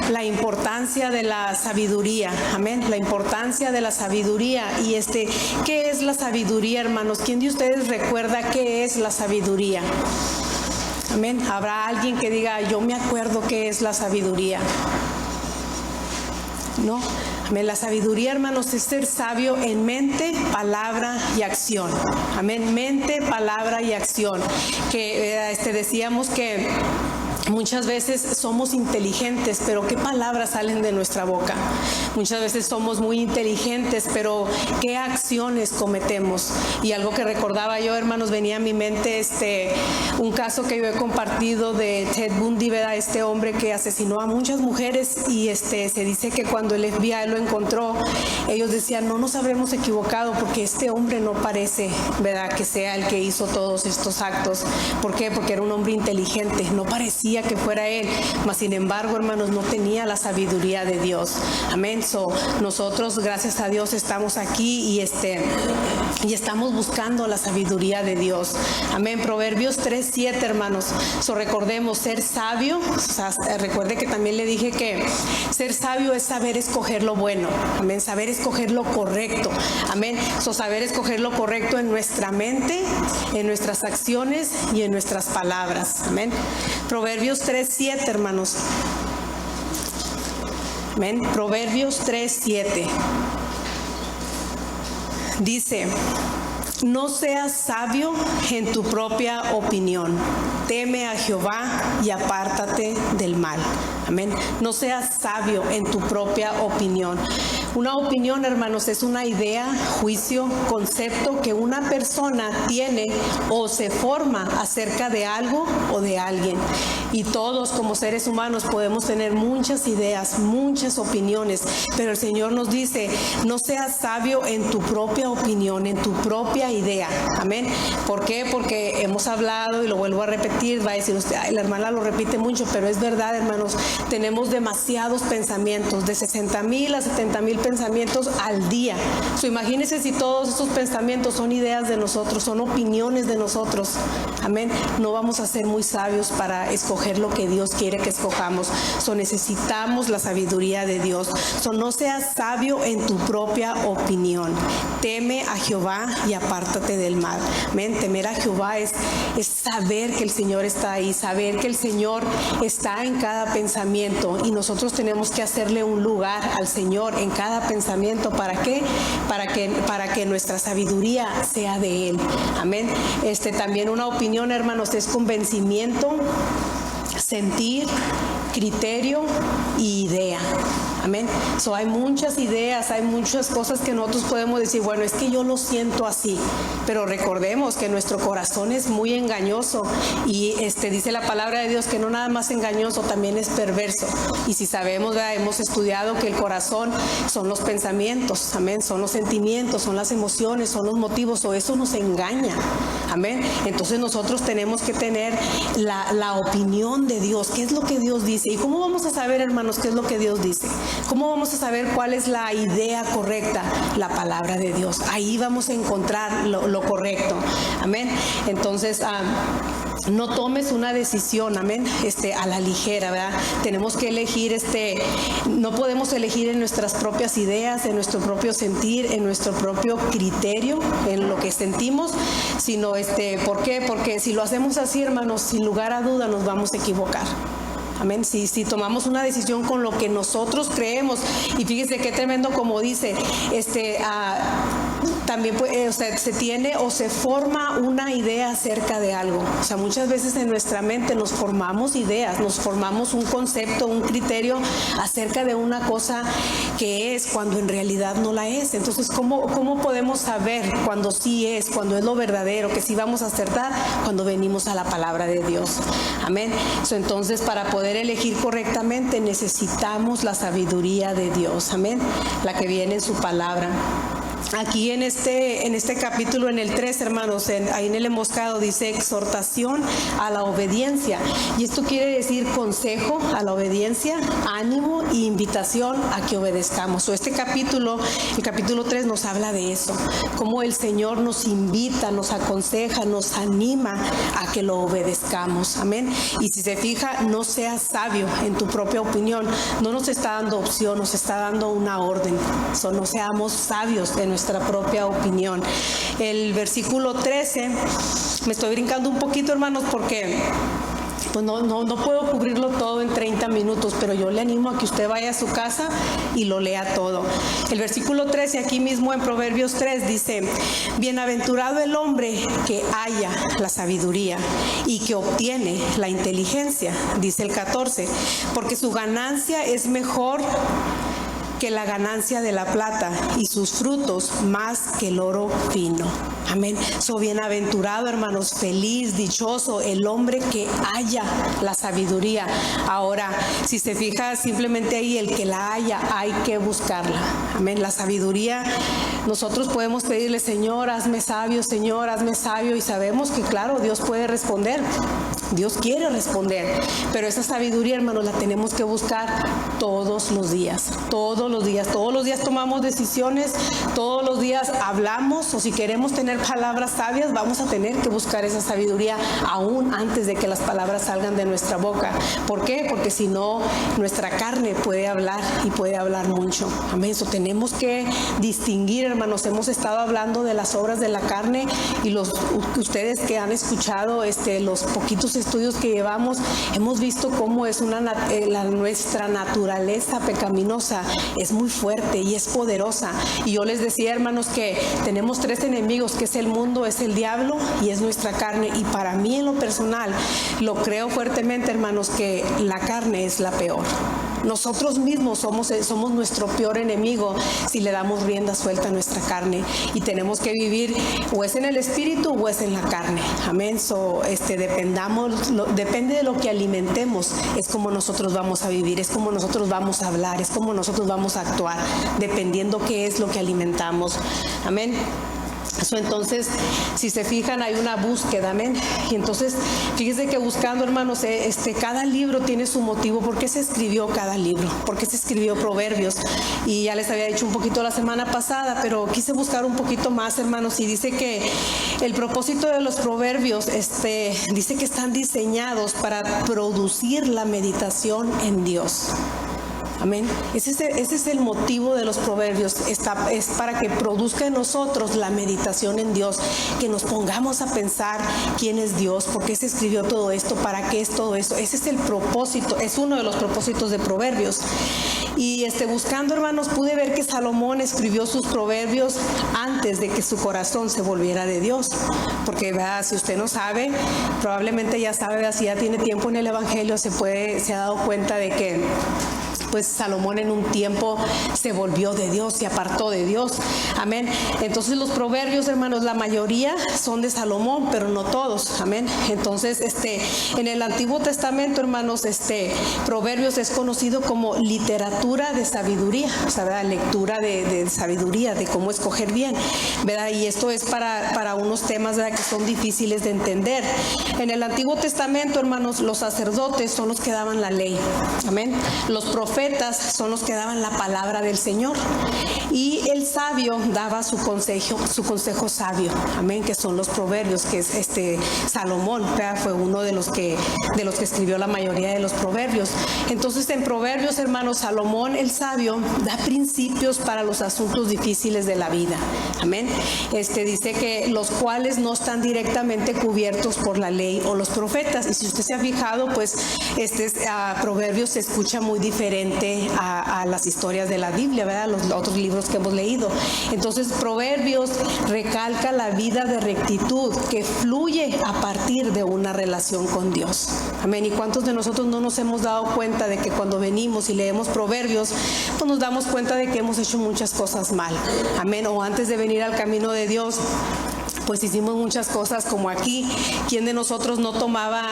la importancia de la sabiduría. Amén. La importancia de la sabiduría. Y ¿qué es la sabiduría, hermanos? ¿Quién de ustedes recuerda qué es la sabiduría? Amén. ¿Habrá alguien que diga, yo me acuerdo qué es la sabiduría? ¿No? Amén. La sabiduría, hermanos, es ser sabio en mente, palabra y acción. Amén. Mente, palabra y acción. Que decíamos que muchas veces somos inteligentes, pero ¿qué palabras salen de nuestra boca? Muchas veces somos muy inteligentes, pero ¿qué acciones cometemos? Y algo que recordaba yo, hermanos, venía a mi mente un caso que yo he compartido de Ted Bundy, ¿verdad? Este hombre que asesinó a muchas mujeres y se dice que cuando el FBI lo encontró, ellos decían, no nos habremos equivocado porque este hombre no parece, ¿verdad?, que sea el que hizo todos estos actos. ¿Por qué? Porque era un hombre inteligente, no parecía que fuera él, mas sin embargo, hermanos, no tenía la sabiduría de Dios. Amén. Nosotros, gracias a Dios, estamos aquí y estamos buscando la sabiduría de Dios. Amén. Proverbios 3:7, hermanos. Recordemos, ser sabio, recuerde que también le dije que ser sabio es saber escoger lo bueno. Amén. Saber escoger lo correcto. Amén. Saber escoger lo correcto en nuestra mente, en nuestras acciones y en nuestras palabras. Amén. Proverbios 3:7, hermanos. Amén. Proverbios 3:7. Dice, no seas sabio en tu propia opinión. Teme a Jehová y apártate del mal. Amén. No seas sabio en tu propia opinión. Una opinión, hermanos, es una idea, juicio, concepto que una persona tiene o se forma acerca de algo o de alguien. Y todos como seres humanos podemos tener muchas ideas, muchas opiniones, pero el Señor nos dice, no seas sabio en tu propia opinión, en tu propia idea. Amén. ¿Por qué? Porque hemos hablado, y lo vuelvo a repetir, va a decir usted, ay, la hermana lo repite mucho, pero es verdad, hermanos, tenemos demasiados pensamientos, de 60,000 a 70,000 pensamientos al día. Imagínense si todos estos pensamientos son ideas de nosotros, son opiniones de nosotros. Amén. No vamos a ser muy sabios para escoger lo que Dios quiere que escojamos. Necesitamos la sabiduría de Dios. No seas sabio en tu propia opinión. Teme a Jehová y apártate del mal. Amén. Temer a Jehová es saber que el Señor está ahí, saber que el Señor está en cada pensamiento, y nosotros tenemos que hacerle un lugar al Señor en cada pensamiento. ¿Para qué? Para que nuestra sabiduría sea de Él. Amén. También una opinión, hermanos, es convencimiento, sentir, criterio y idea. Amén. Hay muchas ideas, hay muchas cosas que nosotros podemos decir, bueno, es que yo lo siento así, pero recordemos que nuestro corazón es muy engañoso, y dice la palabra de Dios que no nada más engañoso, también es perverso. Y si sabemos, ¿verdad?, hemos estudiado que el corazón son los pensamientos, amén, son los sentimientos, son las emociones, son los motivos, o eso nos engaña. Amén. Entonces nosotros tenemos que tener la opinión de Dios. ¿Qué es lo que Dios dice? ¿Y cómo vamos a saber, hermanos, qué es lo que Dios dice? ¿Cómo vamos a saber cuál es la idea correcta? La palabra de Dios. Ahí vamos a encontrar lo correcto. Amén. Entonces, no tomes una decisión, amén, a la ligera, ¿verdad? Tenemos que elegir, no podemos elegir en nuestras propias ideas, en nuestro propio sentir, en nuestro propio criterio, en lo que sentimos, sino, ¿por qué? Porque si lo hacemos así, hermanos, sin lugar a duda nos vamos a equivocar. Amén. Si tomamos una decisión con lo que nosotros creemos, y fíjese qué tremendo como dice, también se tiene o se forma una idea acerca de algo. Muchas veces en nuestra mente nos formamos ideas, nos formamos un concepto, un criterio acerca de una cosa que es, cuando en realidad no la es. Entonces, ¿cómo podemos saber cuando sí es, cuando es lo verdadero, que sí vamos a acertar? Cuando venimos a la palabra de Dios. Amén. Entonces, para poder elegir correctamente necesitamos la sabiduría de Dios. Amén. La que viene en su palabra. aquí en este capítulo, en el 3, hermanos, ahí en el emboscado dice exhortación a la obediencia. Y esto quiere decir consejo a la obediencia, ánimo e invitación a que obedezcamos. Este capítulo, el capítulo 3, nos habla de eso, cómo el Señor nos invita, nos aconseja, nos anima a que lo obedezcamos. Amén. Y si se fija, no seas sabio en tu propia opinión. No nos está dando opción, nos está dando una orden. No seamos sabios en nuestra propia opinión. El versículo 13, me estoy brincando un poquito, hermanos, porque pues no puedo cubrirlo todo en 30 minutos, pero yo le animo a que usted vaya a su casa y lo lea todo. El versículo 13, aquí mismo en Proverbios 3, dice: bienaventurado el hombre que halla la sabiduría y que obtiene la inteligencia, dice el 14, porque su ganancia es mejor que la ganancia de la plata y sus frutos más que el oro fino. Amén. Bienaventurado, hermanos, feliz, dichoso el hombre que halla la sabiduría. Ahora, si se fija, simplemente ahí el que la haya, hay que buscarla. Amén. La sabiduría, nosotros podemos pedirle: Señor, hazme sabio, Señor, hazme sabio, y sabemos que, claro, Dios puede responder. Dios quiere responder, pero esa sabiduría, hermanos, la tenemos que buscar todos los días. Todos los días tomamos decisiones, todos los días hablamos, o si queremos tener palabras sabias, vamos a tener que buscar esa sabiduría aún antes de que las palabras salgan de nuestra boca. ¿Por qué? Porque si no, nuestra carne puede hablar y puede hablar mucho. Amén. Eso tenemos que distinguir, hermanos. Hemos estado hablando de las obras de la carne, y ustedes que han escuchado los poquitos estudios que llevamos, hemos visto cómo es nuestra naturaleza pecaminosa es muy fuerte y es poderosa. Y yo les decía, hermanos, que tenemos 3 enemigos, que es el mundo, es el diablo y es nuestra carne. Y para mí, en lo personal, lo creo fuertemente, hermanos, que la carne es la peor. Nosotros mismos somos nuestro peor enemigo si le damos rienda suelta a nuestra carne, y tenemos que vivir o es en el espíritu o es en la carne. Amén. Depende de lo que alimentemos, es como nosotros vamos a vivir, es como nosotros vamos a hablar, es como nosotros vamos a actuar, dependiendo qué es lo que alimentamos. Amén. Entonces, si se fijan, hay una búsqueda, amén. Y entonces, fíjense que buscando, hermanos, cada libro tiene su motivo. ¿Por qué se escribió cada libro? ¿Por qué se escribió Proverbios? Y ya les había dicho un poquito la semana pasada, pero quise buscar un poquito más, hermanos, y dice que el propósito de los proverbios, dice que están diseñados para producir la meditación en Dios. Amén. Ese es el motivo de los proverbios. Es para que produzca en nosotros la meditación en Dios, que nos pongamos a pensar quién es Dios, por qué se escribió todo esto, para qué es todo esto. Ese es el propósito, es uno de los propósitos de Proverbios. Y buscando, hermanos, pude ver que Salomón escribió sus proverbios antes de que su corazón se volviera de Dios. Porque, ¿verdad? Si usted no sabe, probablemente ya sabe, ¿verdad? Si ya tiene tiempo en el Evangelio, se ha dado cuenta de que pues Salomón en un tiempo se volvió de Dios, se apartó de Dios. Amén. Entonces los proverbios, hermanos, la mayoría son de Salomón, pero no todos. Amén. Entonces, en el Antiguo Testamento, hermanos, Proverbios es conocido como literatura de sabiduría, o sea, ¿verdad? Lectura de sabiduría, de cómo escoger bien, ¿verdad? Y esto es para unos temas, ¿verdad?, que son difíciles de entender. En el Antiguo Testamento, hermanos, los sacerdotes son los que daban la ley. Amén. Los profetas son los que daban la palabra del Señor, y el sabio daba su consejo sabio. Amén. Que son los proverbios, que es Salomón, ¿verdad? Fue uno de los que escribió la mayoría de los proverbios. Entonces, en Proverbios, hermanos, Salomón el sabio da principios para los asuntos difíciles de la vida. Amén. Dice que los cuales no están directamente cubiertos por la ley o los profetas. Y si usted se ha fijado, pues Proverbios se escucha muy diferente a las historias de la Biblia, ¿verdad? Los otros libros que hemos leído. Entonces, Proverbios recalca la vida de rectitud que fluye a partir de una relación con Dios. Amén. ¿Y cuántos de nosotros no nos hemos dado cuenta de que cuando venimos y leemos Proverbios, pues nos damos cuenta de que hemos hecho muchas cosas mal? Amén. O antes de venir al camino de Dios, pues hicimos muchas cosas como aquí. ¿Quién de nosotros no tomaba,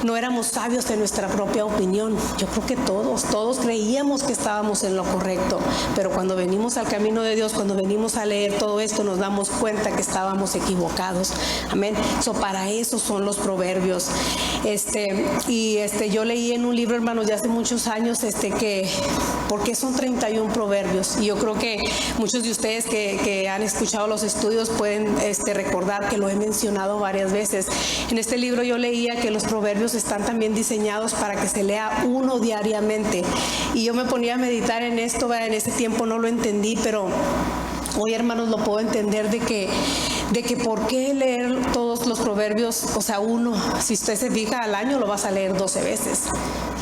no éramos sabios de nuestra propia opinión? Yo creo que todos creíamos que estábamos en lo correcto, pero cuando venimos al camino de Dios, cuando venimos a leer todo esto, nos damos cuenta que estábamos equivocados. Amén. Para eso son los proverbios. Yo leí en un libro, hermanos, ya hace muchos años, que ¿por qué son 31 proverbios? Y yo creo que muchos de ustedes que han escuchado los estudios pueden recordar que lo he mencionado varias veces. En este libro yo leía que los proverbios están también diseñados para que se lea uno diariamente. Y yo me ponía a meditar en esto, en ese tiempo no lo entendí, pero hoy, hermanos, lo puedo entender de que por qué leer todos los proverbios, uno, si usted se fija al año lo vas a leer 12 veces,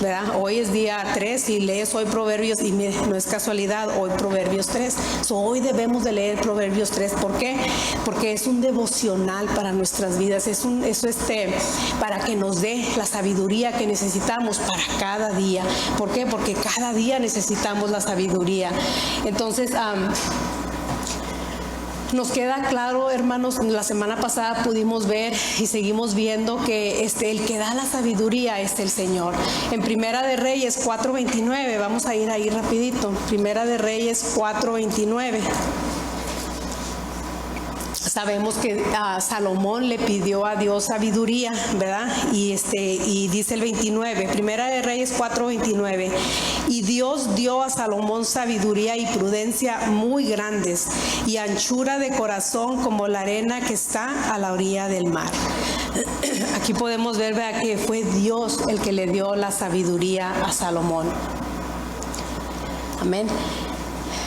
¿verdad? Hoy es día 3 y lees hoy proverbios y no es casualidad, hoy proverbios 3. Hoy debemos de leer proverbios 3. ¿Por qué? Porque es un devocional para nuestras vidas, para que nos dé la sabiduría que necesitamos para cada día. ¿Por qué? Porque cada día necesitamos la sabiduría. Entonces, nos queda claro, hermanos, la semana pasada pudimos ver y seguimos viendo que el que da la sabiduría es el Señor. En Primera de Reyes 4:29, vamos a ir ahí rapidito. Primera de Reyes 4:29. Sabemos que Salomón le pidió a Dios sabiduría, ¿verdad? Y dice el 29, Primera de Reyes 4:29. Y Dios dio a Salomón sabiduría y prudencia muy grandes y anchura de corazón como la arena que está a la orilla del mar. Aquí podemos ver, ¿verdad?, que fue Dios el que le dio la sabiduría a Salomón. Amén.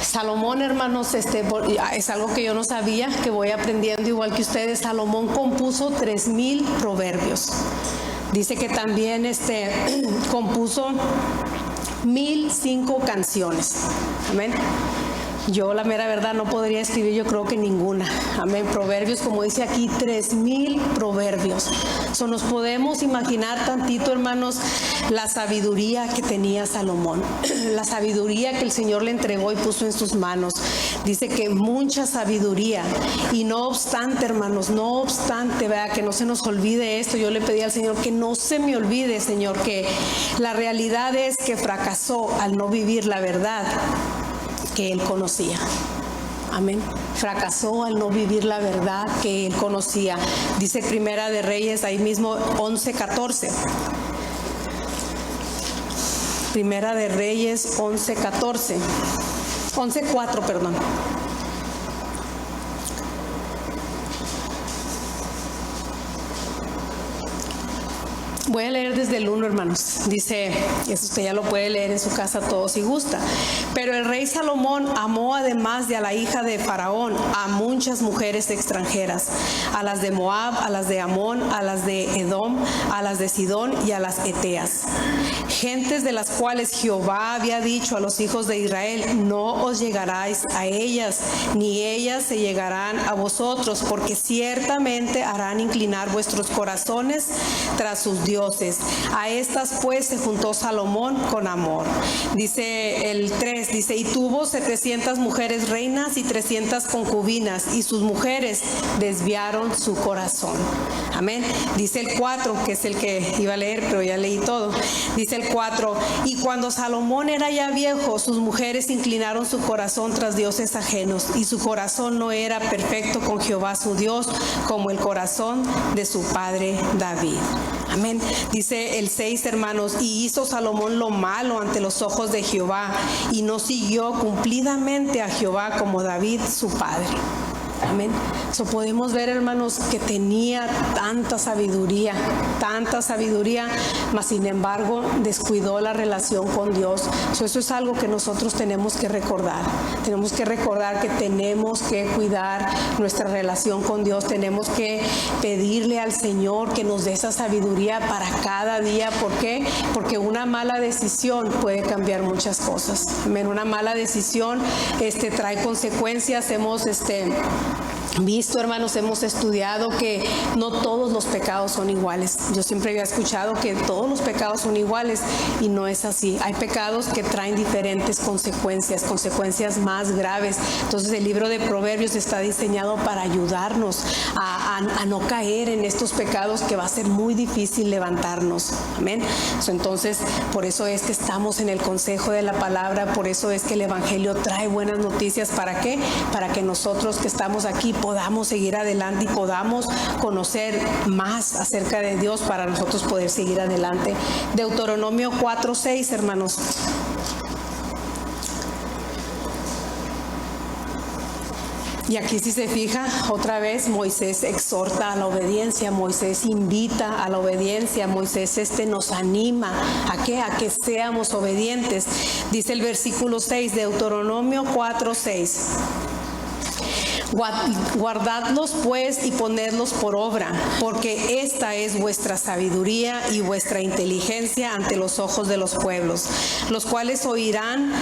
Salomón, hermanos, es algo que yo no sabía, que voy aprendiendo igual que ustedes. Salomón compuso 3,000 proverbios. Dice que también compuso 1,005 canciones. Amén. Yo, la mera verdad, no podría escribir, yo creo que ninguna. Amén. Proverbios, como dice aquí, 3,000 proverbios. Nos podemos imaginar tantito, hermanos, la sabiduría que tenía Salomón. La sabiduría que el Señor le entregó y puso en sus manos. Dice que mucha sabiduría. Y no obstante, hermanos, no obstante, ¿verdad?, que no se nos olvide esto. Yo le pedí al Señor que no se me olvide, Señor, que la realidad es que fracasó al no vivir la verdad que él conocía. Amén. Fracasó al no vivir la verdad que él conocía. Dice Primera de Reyes, ahí mismo 11:14. Primera de Reyes 11:14. 11:4, perdón. Voy a leer desde el 1, hermanos. Dice, eso usted ya lo puede leer en su casa todo si gusta. Pero el rey Salomón amó, además de a la hija de Faraón, a muchas mujeres extranjeras, a las de Moab, a las de Amón, a las de Edom, a las de Sidón y a las Eteas. Gentes de las cuales Jehová había dicho a los hijos de Israel, no os llegaráis a ellas, ni ellas se llegarán a vosotros, porque ciertamente harán inclinar vuestros corazones tras sus dioses. A estas pues se juntó Salomón con amor. Dice el 3, dice, y tuvo 700 mujeres reinas y 300 concubinas, y sus mujeres desviaron su corazón. Amén. Dice el 4, que es el que iba a leer, pero ya leí todo. Dice el 4, y cuando Salomón era ya viejo, sus mujeres inclinaron su corazón tras dioses ajenos, y su corazón no era perfecto con Jehová su Dios, como el corazón de su padre David. Amén. Dice el 6, hermanos, y hizo Salomón lo malo ante los ojos de Jehová, y no siguió cumplidamente a Jehová como David su padre. Amén. Podemos ver, hermanos, que tenía tanta sabiduría, mas sin embargo descuidó la relación con Dios. Eso es algo que nosotros tenemos que recordar. Tenemos que recordar que tenemos que cuidar nuestra relación con Dios. Tenemos que pedirle al Señor que nos dé esa sabiduría para cada día. ¿Por qué? Porque una mala decisión puede cambiar muchas cosas. Amén. Una mala decisión trae consecuencias. visto, hermanos, hemos estudiado que no todos los pecados son iguales. Yo siempre había escuchado que todos los pecados son iguales y no es así. Hay pecados que traen diferentes consecuencias más graves. Entonces el libro de Proverbios está diseñado para ayudarnos a no caer en estos pecados que va a ser muy difícil levantarnos. Amén. Entonces, por eso es que estamos en el consejo de la palabra, por eso es que el Evangelio trae buenas noticias. ¿Para qué? Para que nosotros que estamos aquí podamos seguir adelante y podamos conocer más acerca de Dios para nosotros poder seguir adelante. Deuteronomio 4:6, hermanos. Y aquí, si se fija, otra vez Moisés exhorta a la obediencia, Moisés invita a la obediencia, Moisés nos anima a que seamos obedientes. Dice el versículo 6, Deuteronomio 4:6. Guardadlos pues y ponedlos por obra, porque esta es vuestra sabiduría y vuestra inteligencia ante los ojos de los pueblos, los cuales oirán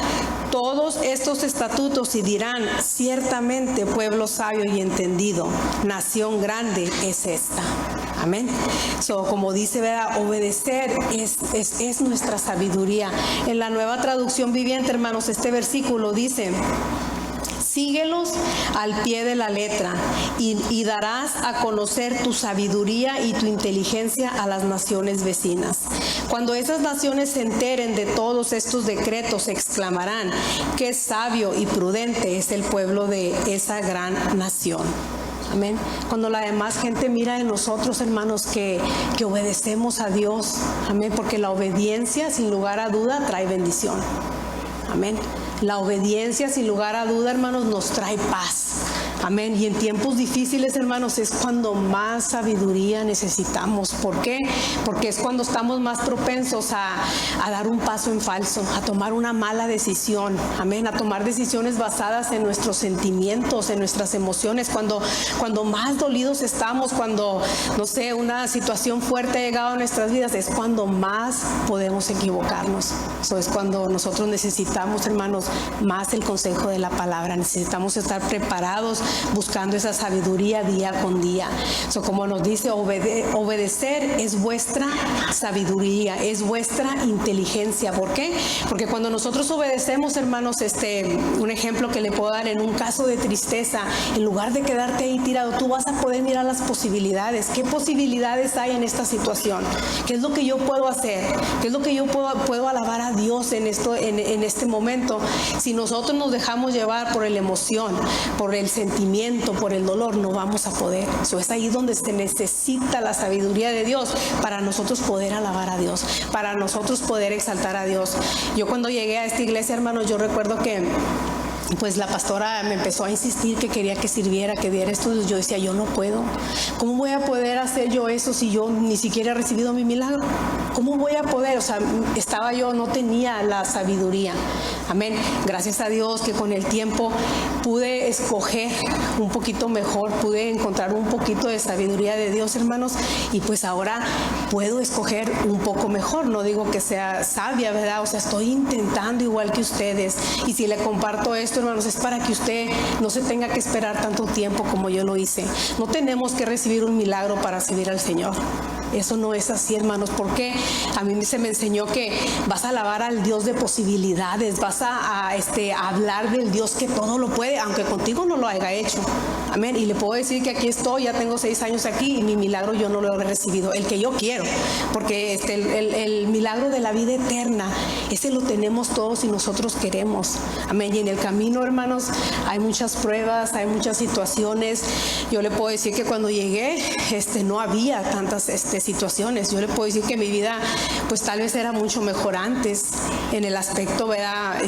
todos estos estatutos y dirán: ciertamente pueblo sabio y entendido, nación grande es esta. Amén. Como dice, ¿verdad? Obedecer es nuestra sabiduría. En la Nueva Traducción Viviente, hermanos, este versículo dice: síguelos al pie de la letra y darás a conocer tu sabiduría y tu inteligencia a las naciones vecinas. Cuando esas naciones se enteren de todos estos decretos, exclamarán: qué sabio y prudente es el pueblo de esa gran nación. Amén. Cuando la demás gente mira en nosotros, hermanos, que obedecemos a Dios. Amén. Porque la obediencia, sin lugar a duda, trae bendición. Amén. La obediencia, sin lugar a duda, hermanos, nos trae paz. Amén. Y en tiempos difíciles, hermanos, es cuando más sabiduría necesitamos. ¿Por qué? Porque es cuando estamos más propensos a dar un paso en falso, a tomar una mala decisión. Amén. A tomar decisiones basadas en nuestros sentimientos, en nuestras emociones. Cuando más dolidos estamos, cuando, no sé, una situación fuerte ha llegado a nuestras vidas, es cuando más podemos equivocarnos. Eso es cuando nosotros necesitamos, hermanos, más el consejo de la palabra. Necesitamos estar preparados, buscando esa sabiduría día con día. Como nos dice, obedecer es vuestra sabiduría, es vuestra inteligencia. ¿Por qué? Porque cuando nosotros obedecemos, hermanos, un ejemplo que le puedo dar: en un caso de tristeza, en lugar de quedarte ahí tirado, tú vas a poder mirar las posibilidades. ¿Qué posibilidades hay en esta situación? ¿Qué es lo que yo puedo hacer? ¿Qué es lo que yo puedo alabar a Dios en este momento? Si nosotros nos dejamos llevar por la emoción, por el sentimiento, por el dolor, no vamos a poder. Es ahí donde se necesita la sabiduría de Dios para nosotros poder alabar a Dios, para nosotros poder exaltar a Dios. Yo cuando llegué a esta iglesia, hermanos, yo recuerdo que pues la pastora me empezó a insistir que quería que sirviera, que diera estudios. Yo decía: yo no puedo. ¿Cómo voy a poder hacer yo eso si yo ni siquiera he recibido mi milagro? ¿Cómo voy a poder? No tenía la sabiduría. Amén. Gracias a Dios que con el tiempo pude escoger un poquito mejor, pude encontrar un poquito de sabiduría de Dios, hermanos, y pues ahora puedo escoger un poco mejor. No digo que sea sabia, ¿verdad? Estoy intentando igual que ustedes. Y si le comparto esto, hermanos, es para que usted no se tenga que esperar tanto tiempo como yo lo hice. No tenemos que recibir un milagro para servir al Señor. Eso no es así, hermanos, porque a mí se me enseñó que vas a alabar al Dios de posibilidades, vas a hablar del Dios que todo lo puede, aunque contigo no lo haya hecho. Amén. Y le puedo decir que aquí estoy, ya tengo 6 años aquí y mi milagro yo no lo he recibido, el que yo quiero, porque el milagro de la vida eterna, ese lo tenemos todos y nosotros queremos. Amén. Y en el camino, hermanos, hay muchas pruebas, hay muchas situaciones. Yo le puedo decir que cuando llegué, no había tantas situaciones. Yo le puedo decir que mi vida, pues tal vez era mucho mejor antes, en el aspecto, ¿verdad?,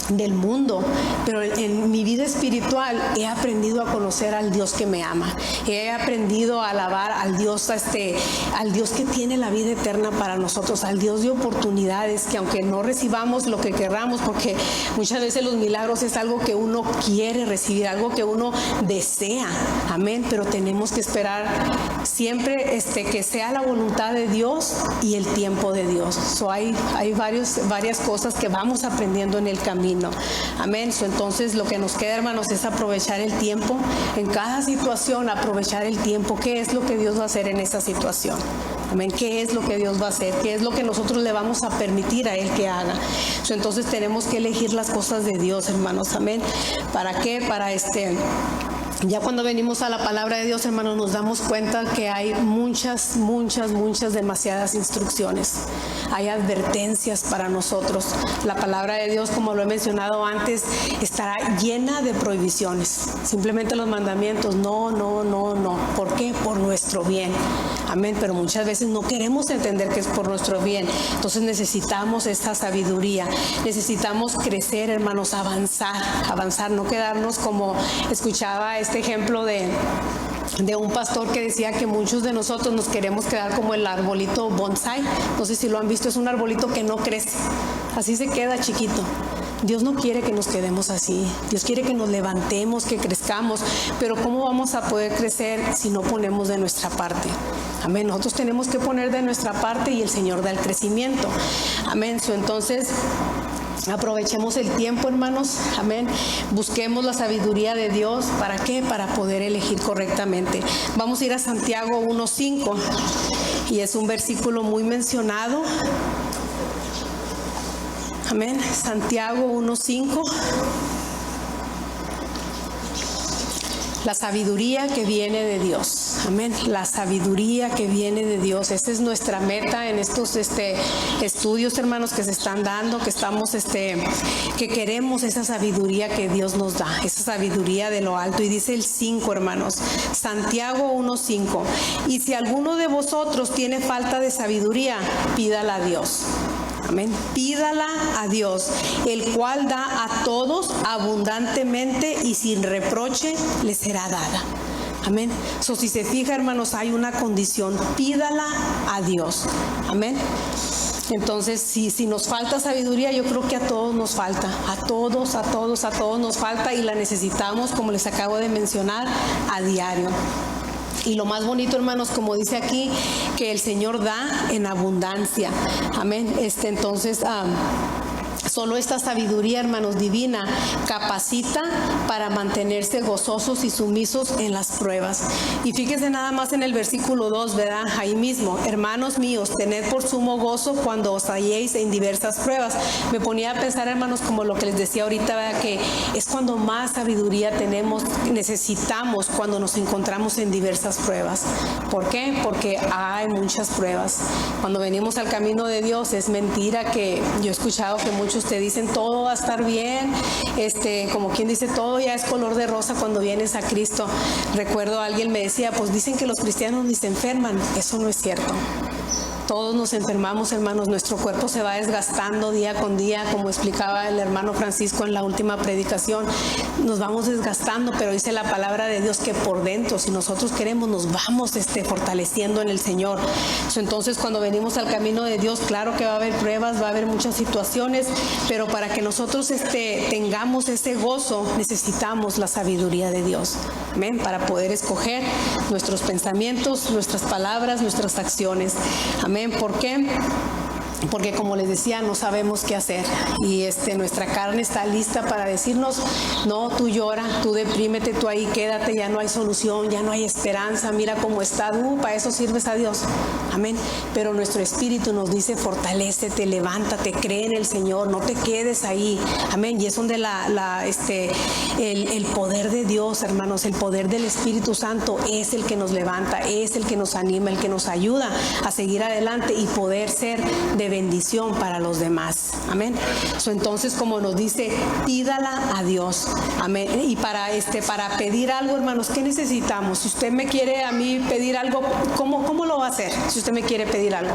del mundo, pero en mi vida espiritual he aprendido a conocer al Dios que me ama. He aprendido a alabar al Dios que tiene la vida eterna para nosotros, al Dios de oportunidades, que aunque no recibamos lo que querramos, porque muchas veces los milagros es algo que uno quiere recibir, algo que uno desea. Amén. Pero tenemos que esperar siempre que sea la voluntad de Dios y el tiempo de Dios. Hay varias cosas que vamos aprendiendo en el camino. Amén. Entonces lo que nos queda, hermanos, es aprovechar el tiempo. En cada situación, aprovechar el tiempo. ¿Qué es lo que Dios va a hacer en esa situación? Amén. ¿Qué es lo que Dios va a hacer? ¿Qué es lo que nosotros le vamos a permitir a Él que haga? Entonces tenemos que elegir las cosas de Dios, hermanos. Amén. ¿Para qué? Ya cuando venimos a la palabra de Dios, hermanos, nos damos cuenta que hay muchas, demasiadas instrucciones. Hay advertencias para nosotros. La palabra de Dios, como lo he mencionado antes, estará llena de prohibiciones. Simplemente los mandamientos, no. ¿Por qué? Por nuestro bien. Amén. Pero muchas veces no queremos entender que es por nuestro bien. Entonces necesitamos esta sabiduría. Necesitamos crecer, hermanos, avanzar, no quedarnos como escuchaba este ejemplo de un pastor que decía que muchos de nosotros nos queremos quedar como el arbolito bonsai. No sé si lo han visto, es un arbolito que no crece, así se queda chiquito. Dios no quiere que nos quedemos así. Dios quiere que nos levantemos, que crezcamos. Pero ¿cómo vamos a poder crecer si no ponemos de nuestra parte? Amén. Nosotros tenemos que poner de nuestra parte y el Señor da el crecimiento. Amén. Entonces, aprovechemos el tiempo, hermanos. Amén. Busquemos la sabiduría de Dios. ¿Para qué? Para poder elegir correctamente. Vamos a ir a Santiago 1:5 y es un versículo muy mencionado. Amén. Santiago 1:5. La sabiduría que viene de Dios. Amén. La sabiduría que viene de Dios. Esa es nuestra meta en estos estudios, hermanos, que se están dando, que estamos, que queremos esa sabiduría que Dios nos da, esa sabiduría de lo alto. Y dice el 5, hermanos, Santiago 1:5. Y si alguno de vosotros tiene falta de sabiduría, pídala a Dios. Amén. Pídala a Dios, el cual da a todos abundantemente y sin reproche le será dada. Amén. Si se fija, hermanos, hay una condición: pídala a Dios. Amén. Entonces, si nos falta sabiduría, yo creo que a todos nos falta, a todos nos falta, y la necesitamos, como les acabo de mencionar, a diario. Y lo más bonito, hermanos, como dice aquí, que el Señor da en abundancia. Amén. Entonces, solo esta sabiduría, hermanos, divina, capacita para mantenerse gozosos y sumisos en las pruebas. Y fíjense nada más en el versículo 2, ¿verdad? Ahí mismo: hermanos míos, tened por sumo gozo cuando os halléis en diversas pruebas. Me ponía a pensar, hermanos, como lo que les decía ahorita, ¿verdad? Que es cuando más sabiduría necesitamos cuando nos encontramos en diversas pruebas. ¿Por qué? Porque hay muchas pruebas. Cuando venimos al camino de Dios, es mentira que yo he escuchado que muchos te dicen todo va a estar bien, como quien dice, todo ya es color de rosa cuando vienes a Cristo. Recuerdo alguien me decía, pues dicen que los cristianos ni se enferman. Eso no es cierto. Todos nos enfermamos, hermanos. Nuestro cuerpo se va desgastando día con día, como explicaba el hermano Francisco en la última predicación. Nos vamos desgastando, pero dice la palabra de Dios que por dentro, si nosotros queremos, nos vamos fortaleciendo en el Señor. Entonces, cuando venimos al camino de Dios, claro que va a haber pruebas, va a haber muchas situaciones, pero para que nosotros tengamos ese gozo, necesitamos la sabiduría de Dios. Amén. Para poder escoger nuestros pensamientos, nuestras palabras, nuestras acciones. Amén. ¿Por qué? Porque, como les decía, no sabemos qué hacer, y nuestra carne está lista para decirnos: no, tú llora, tú deprímete, tú ahí quédate, ya no hay solución, ya no hay esperanza, mira cómo está, para eso sirves a Dios. Amén. Pero nuestro espíritu nos dice: fortalécete, levántate, cree en el Señor, no te quedes ahí. Amén. Y es donde el poder de Dios, hermanos, el poder del Espíritu Santo es el que nos levanta, es el que nos anima, el que nos ayuda a seguir adelante y poder ser de bendición para los demás. Amén. Entonces, como nos dice, pídala a Dios. Amén. Y para pedir algo, hermanos, ¿qué necesitamos? Si usted me quiere a mí pedir algo, ¿cómo lo va a hacer? Si usted me quiere pedir algo,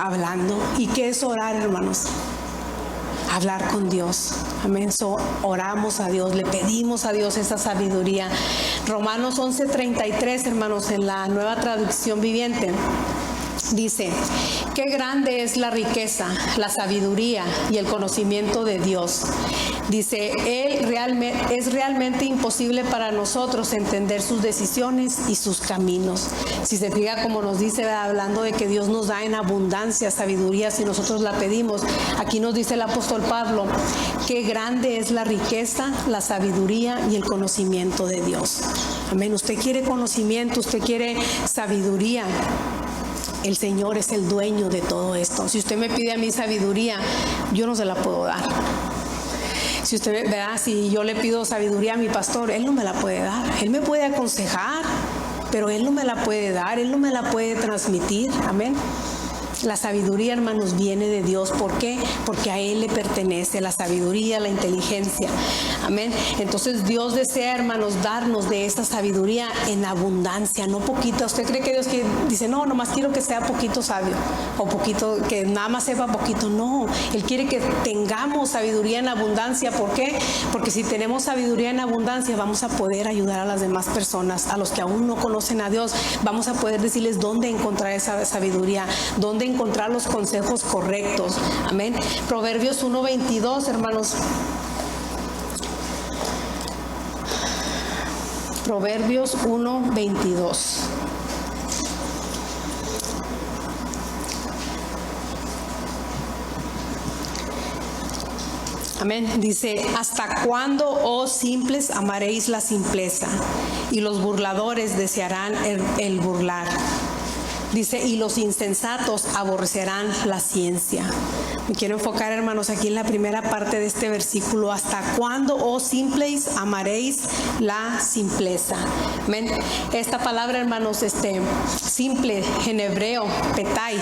hablando. ¿Y qué es orar, hermanos? Hablar con Dios. Amén. Oramos a Dios, le pedimos a Dios esa sabiduría. Romanos 11:33, hermanos, en la Nueva Traducción Viviente, dice Qué grande es la riqueza, la sabiduría y el conocimiento de Dios. Dice, es realmente imposible para nosotros entender sus decisiones y sus caminos. Si se fija, como nos dice, hablando de que Dios nos da en abundancia sabiduría si nosotros la pedimos, aquí nos dice el apóstol Pablo, qué grande es la riqueza, la sabiduría y el conocimiento de Dios. Amén. Usted quiere conocimiento, usted quiere sabiduría. El Señor es el dueño de todo esto. Si usted me pide a mí sabiduría, yo no se la puedo dar. Si usted, ¿verdad? Si yo le pido sabiduría a mi pastor, él no me la puede dar. Él me puede aconsejar, pero él no me la puede dar, él no me la puede transmitir. Amén. La sabiduría, hermanos, viene de Dios. ¿Por qué? Porque a Él le pertenece la sabiduría, la inteligencia. Amén. Entonces Dios desea, hermanos, darnos de esa sabiduría en abundancia, no poquita. ¿Usted cree que Dios dice, no, nomás quiero que sea poquito sabio o poquito, que nada más sepa poquito? No, Él quiere que tengamos sabiduría en abundancia. ¿Por qué? Porque si tenemos sabiduría en abundancia, vamos a poder ayudar a las demás personas, a los que aún no conocen a Dios. Vamos a poder decirles dónde encontrar esa sabiduría, dónde encontrar los consejos correctos. Amén. Proverbios 1:22, hermanos. Proverbios 1:22. Amén. Dice, ¿hasta cuándo, oh simples, amaréis la simpleza? Y los burladores desearán el burlar. Dice, y los insensatos aborrecerán la ciencia. Me quiero enfocar, hermanos, aquí en la primera parte de este versículo. ¿Hasta cuándo, oh simples, amaréis la simpleza? Amén. Esta palabra, hermanos, simple en hebreo, petai,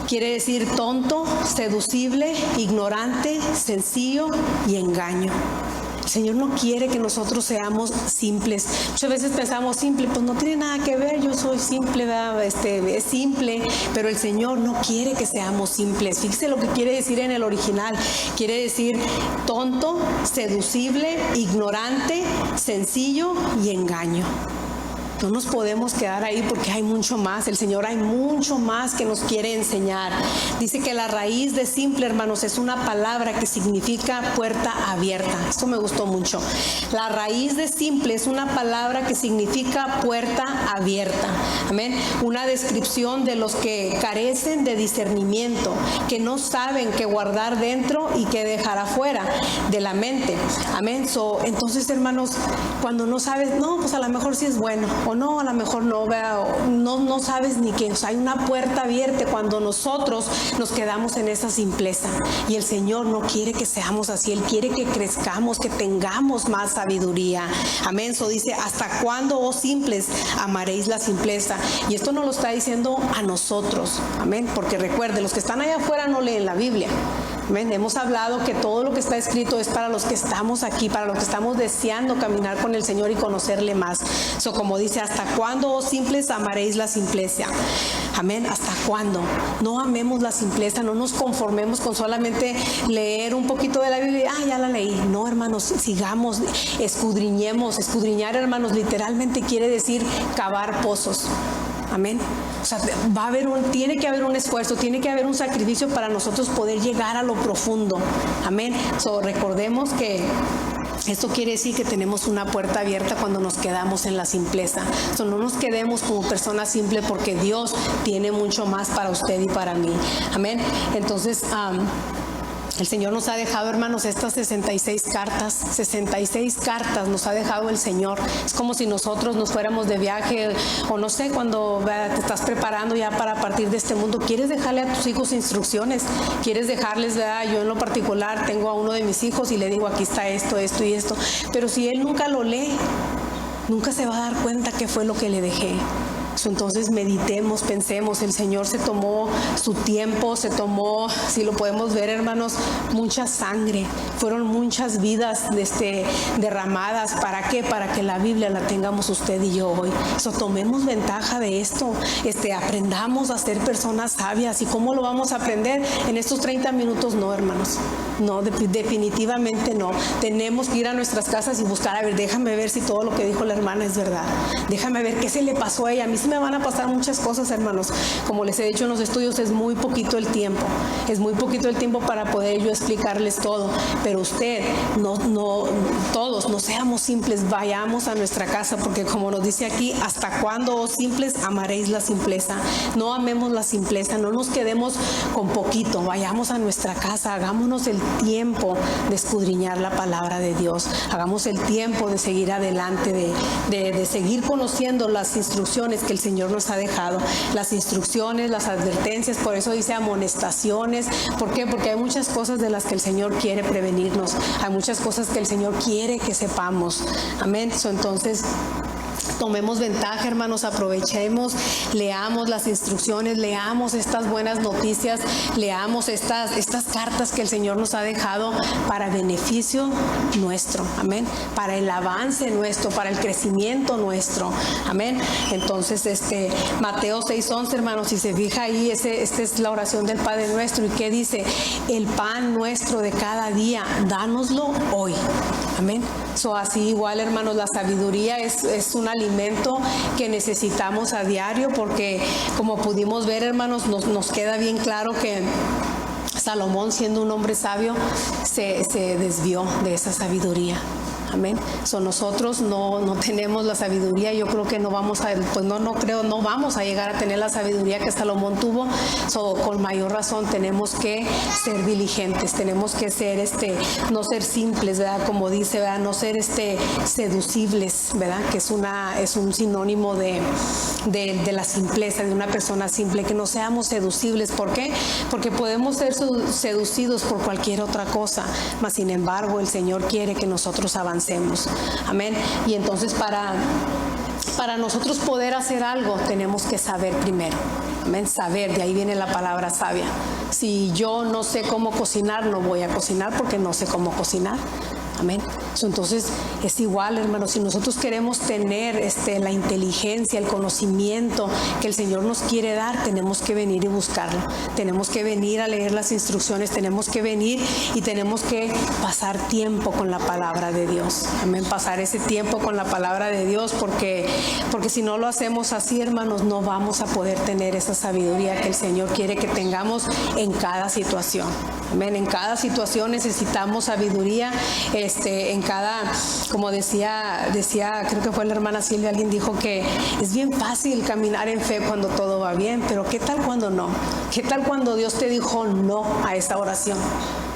quiere decir tonto, seducible, ignorante, sencillo y engaño. El Señor no quiere que nosotros seamos simples. Muchas veces pensamos simple, pues no tiene nada que ver, yo soy simple, ¿verdad? Es simple, pero el Señor no quiere que seamos simples. Fíjese lo que quiere decir en el original. Quiere decir tonto, seducible, ignorante, sencillo y engaño. No nos podemos quedar ahí porque hay mucho más. El Señor hay mucho más que nos quiere enseñar. Dice que la raíz de simple, hermanos, es una palabra que significa puerta abierta. Esto me gustó mucho. La raíz de simple es una palabra que significa puerta abierta. Amén. Una descripción de los que carecen de discernimiento, que no saben qué guardar dentro y qué dejar afuera de la mente. Amén. Entonces, hermanos, cuando no sabes, no, pues a lo mejor sí es bueno. O no, a lo mejor no, no sabes ni qué. O sea, hay una puerta abierta cuando nosotros nos quedamos en esa simpleza. Y el Señor no quiere que seamos así. Él quiere que crezcamos, que tengamos más sabiduría. Amén. Eso dice, ¿hasta cuándo, oh simples, amaréis la simpleza? Y esto nos lo está diciendo a nosotros. Amén. Porque recuerde, los que están allá afuera no leen la Biblia. Amén. Hemos hablado que todo lo que está escrito es para los que estamos aquí, para los que estamos deseando caminar con el Señor y conocerle más. Como dice, ¿hasta cuándo, oh simples, amaréis la simpleza? Amén. ¿Hasta cuándo? No amemos la simpleza, no nos conformemos con solamente leer un poquito de la Biblia. Ya la leí. No, hermanos, sigamos, escudriñemos. Escudriñar, hermanos, literalmente quiere decir cavar pozos. Amén. O sea, tiene que haber un esfuerzo, tiene que haber un sacrificio para nosotros poder llegar a lo profundo. Amén. Recordemos que esto quiere decir que tenemos una puerta abierta cuando nos quedamos en la simpleza. No nos quedemos como personas simples, porque Dios tiene mucho más para usted y para mí. Amén. Entonces, el Señor nos ha dejado, hermanos, estas 66 cartas nos ha dejado el Señor. Es como si nosotros nos fuéramos de viaje, o no sé, cuando te estás preparando ya para partir de este mundo, quieres dejarle a tus hijos instrucciones, quieres dejarles, ¿verdad? Yo en lo particular tengo a uno de mis hijos y le digo, aquí está esto, esto y esto, pero si él nunca lo lee, nunca se va a dar cuenta qué fue lo que le dejé. Entonces meditemos, pensemos. El Señor se tomó su tiempo, se tomó, si lo podemos ver, hermanos, mucha sangre. Fueron muchas vidas derramadas. ¿Para qué? Para que la Biblia la tengamos usted y yo hoy. Tomemos ventaja de esto. Aprendamos a ser personas sabias. ¿Y cómo lo vamos a aprender? En estos 30 minutos no, hermanos. No, definitivamente no. Tenemos que ir a nuestras casas y buscar, a ver, déjame ver si todo lo que dijo la hermana es verdad. Déjame ver qué se le pasó a ella. A mí se me van a pasar muchas cosas, hermanos. Como les he dicho en los estudios, es muy poquito el tiempo. Es muy poquito el tiempo para poder yo explicarles todo. Pero usted, todos, no seamos simples, vayamos a nuestra casa, porque como nos dice aquí, ¿hasta cuándo, oh simples, amaréis la simpleza? No amemos la simpleza, no nos quedemos con poquito, vayamos a nuestra casa, hagámonos el tiempo de escudriñar la palabra de Dios, hagamos el tiempo de seguir adelante, de seguir conociendo las instrucciones que el Señor nos ha dejado, las instrucciones, las advertencias, por eso dice amonestaciones. ¿Por qué? Porque hay muchas cosas de las que el Señor quiere prevenirnos, hay muchas cosas que el Señor quiere que sepamos. Amén. Entonces, tomemos ventaja, hermanos, aprovechemos, leamos las instrucciones, leamos estas buenas noticias, leamos estas cartas que el Señor nos ha dejado para beneficio nuestro, amén, para el avance nuestro, para el crecimiento nuestro, amén. Entonces, Mateo 6:11, hermanos, si se fija ahí, esta es la oración del Padre Nuestro, y ¿qué dice? El pan nuestro de cada día, dánoslo hoy, amén. Así igual, hermanos, la sabiduría es un alimento que necesitamos a diario, porque como pudimos ver, hermanos, nos queda bien claro que Salomón, siendo un hombre sabio, se desvió de esa sabiduría. Amén. Nosotros no tenemos la sabiduría. Yo creo que no vamos a llegar a tener la sabiduría que Salomón tuvo. Con mayor razón tenemos que ser diligentes, tenemos que ser no ser simples, ¿verdad? Como dice, ¿verdad? No ser seducibles, ¿verdad? Que es un sinónimo de la simpleza, de una persona simple, que no seamos seducibles. ¿Por qué? Porque podemos ser seducidos por cualquier otra cosa, mas sin embargo el Señor quiere que nosotros avancemos. Amén. Y entonces para nosotros poder hacer algo tenemos que saber primero. Amén. Saber, de ahí viene la palabra sabia. Si yo no sé cómo cocinar, no voy a cocinar porque no sé cómo cocinar. Amén. Entonces es igual, hermanos, si nosotros queremos tener la inteligencia, el conocimiento que el Señor nos quiere dar, tenemos que venir y buscarlo. Tenemos que venir a leer las instrucciones, tenemos que venir y tenemos que pasar tiempo con la palabra de Dios. Amén. Pasar ese tiempo con la palabra de Dios, porque si no lo hacemos así, hermanos, no vamos a poder tener esa sabiduría que el Señor quiere que tengamos en cada situación. Amén. En cada situación necesitamos sabiduría. En cada, como decía, creo que fue la hermana Silvia, alguien dijo que es bien fácil caminar en fe cuando todo va bien, pero ¿qué tal cuando no? ¿Qué tal cuando Dios te dijo no a esa oración?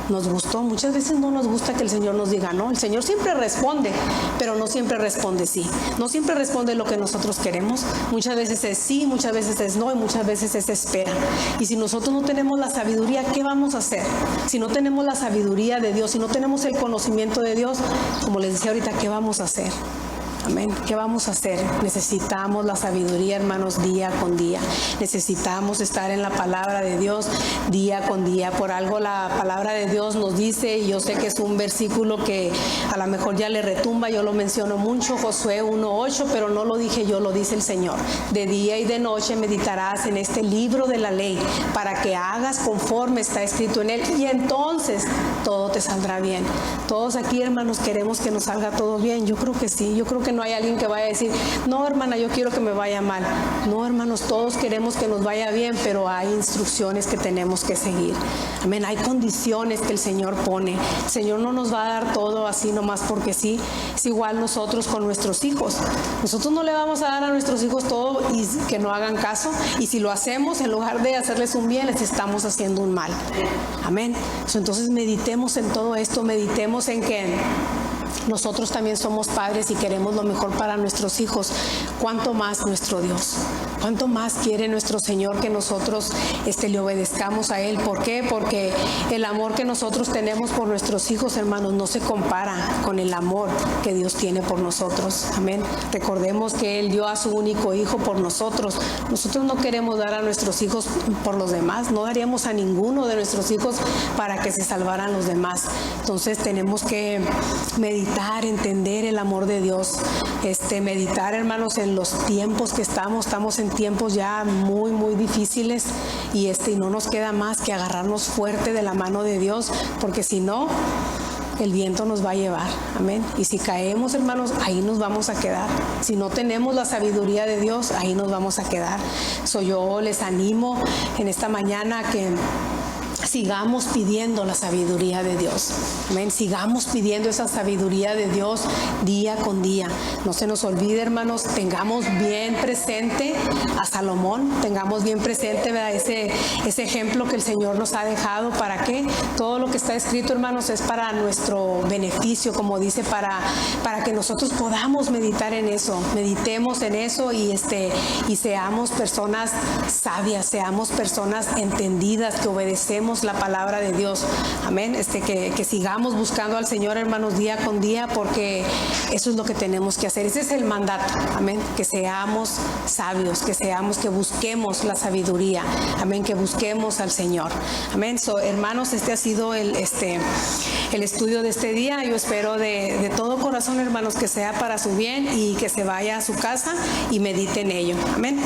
Nos gustó, muchas veces no nos gusta que el Señor nos diga no. El Señor siempre responde, pero no siempre responde sí. No siempre responde lo que nosotros queremos. Muchas veces es sí, muchas veces es no, y muchas veces es espera. Y si nosotros no tenemos la sabiduría, ¿qué vamos a hacer? Si no tenemos la sabiduría de Dios, si no tenemos el conocimiento de Dios, como les decía ahorita, ¿qué vamos a hacer? Amén. ¿Qué vamos a hacer? Necesitamos la sabiduría, hermanos, día con día. Necesitamos estar en la palabra de Dios día con día. Por algo la palabra de Dios nos dice, y yo sé que es un versículo que a lo mejor ya le retumba, yo lo menciono mucho, Josué 1:8, pero no lo dije yo, lo dice el Señor. De día y de noche meditarás en este libro de la ley, para que hagas conforme está escrito en él, y entonces todo te saldrá bien. Todos aquí, hermanos, queremos que nos salga todo bien. Yo creo que sí, yo creo que no hay alguien que vaya a decir, no, hermana, yo quiero que me vaya mal. No, hermanos, todos queremos que nos vaya bien, pero hay instrucciones que tenemos que seguir. Amén. Hay condiciones que el Señor pone. El Señor no nos va a dar todo así nomás porque sí. Es igual nosotros con nuestros hijos. Nosotros no le vamos a dar a nuestros hijos todo y que no hagan caso. Y si lo hacemos, en lugar de hacerles un bien, les estamos haciendo un mal. Amén. Entonces meditemos en todo esto, meditemos en que nosotros también somos padres y queremos lo mejor para nuestros hijos. ¿Cuánto más nuestro Dios? ¿Cuánto más quiere nuestro Señor que nosotros le obedezcamos a Él? ¿Por qué? Porque el amor que nosotros tenemos por nuestros hijos, hermanos, no se compara con el amor que Dios tiene por nosotros. Amén. Recordemos que Él dio a su único hijo por nosotros. Nosotros no queremos dar a nuestros hijos por los demás. No daríamos a ninguno de nuestros hijos para que se salvaran los demás. Entonces tenemos que meditar, entender el amor de Dios, meditar, hermanos, en los tiempos que estamos en tiempos ya muy, muy difíciles y no nos queda más que agarrarnos fuerte de la mano de Dios, porque si no, el viento nos va a llevar, amén. Y si caemos, hermanos, ahí nos vamos a quedar. Si no tenemos la sabiduría de Dios, ahí nos vamos a quedar. Yo les animo en esta mañana a que sigamos pidiendo la sabiduría de Dios. Amén. Sigamos pidiendo esa sabiduría de Dios día con día. No se nos olvide, hermanos, tengamos bien presente a Salomón, tengamos bien presente, ¿verdad? Ese ejemplo que el Señor nos ha dejado. ¿Para qué? Todo lo que está escrito, hermanos, es para nuestro beneficio, como dice, para que nosotros podamos meditar en eso, meditemos en eso y seamos personas sabias, seamos personas entendidas, que obedecemos la palabra de Dios. Amén. Que sigamos buscando al Señor, hermanos, día con día, porque eso es lo que tenemos que hacer. Ese es el mandato. Amén. Que seamos sabios, que busquemos la sabiduría. Amén. Que busquemos al Señor. Amén. Hermanos, este ha sido el estudio de este día. Yo espero de todo corazón, hermanos, que sea para su bien y que se vaya a su casa y medite en ello. Amén.